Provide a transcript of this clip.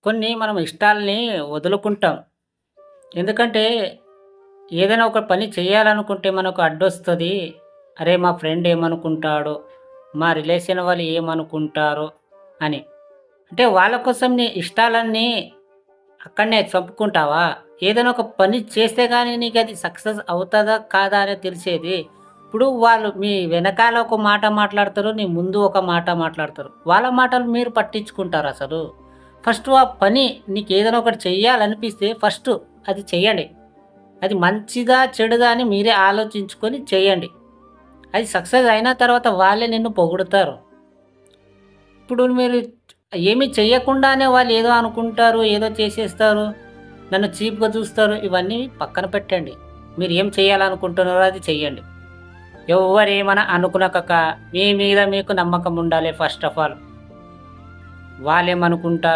కొన్ని మనం ఇష్టాల్ని వదులుకుంటాం. ఎందుకంటే ఏదైనా ఒక పని చేయాలనుకుంటే మనకు అడ్డొస్తది. అరే! మా ఫ్రెండ్ ఏమనుకుంటాడో, మా రిలేషన్ వాళ్ళు ఏమనుకుంటారో అని. అంటే వాళ్ళ కోసం నీ ఇష్టాలన్నీ అక్కడనే చంపుకుంటావా? ఏదైనా ఒక పని చేస్తే గాని నీకది సక్సెస్ అవుతదా? కాదా? అనేది తెలిసేది. ఇప్పుడు వాళ్ళు మీ వెనకాల ఒక మాట మాట్లాడతారు. నీ ముందు ఒక మాట మాట్లాడతారు. వాళ్ళ మాటలు మీరు పట్టించుకుంటారసలు? ఫస్టు ఆ పని నీకేదైనా ఒకటి చెయ్యాలనిపిస్తే ఫస్టు అది చెయ్యండి. అది మంచిదా? చెడుదా? అని మీరే ఆలోచించుకొని చేయండి. అది సక్సెస్ అయిన తర్వాత వాళ్ళే నిన్ను పొగుడుతారు. ఇప్పుడు మీరు ఏమి చెయ్యకుండానే వాళ్ళు ఏదో అనుకుంటారు, ఏదో చేసేస్తారు, నన్ను చీప్‌గా చూస్తారు. ఇవన్నీ పక్కన పెట్టండి. మీరు ఏం చేయాలనుకుంటున్నారో అది చెయ్యండి. ఎవ్వరేమన్నా అనుకునకక మీ మీద మీకు నమ్మకం ఉండాలి ఫస్ట్ ఆఫ్ ఆల్. వాళ్ళేమనుకుంటారో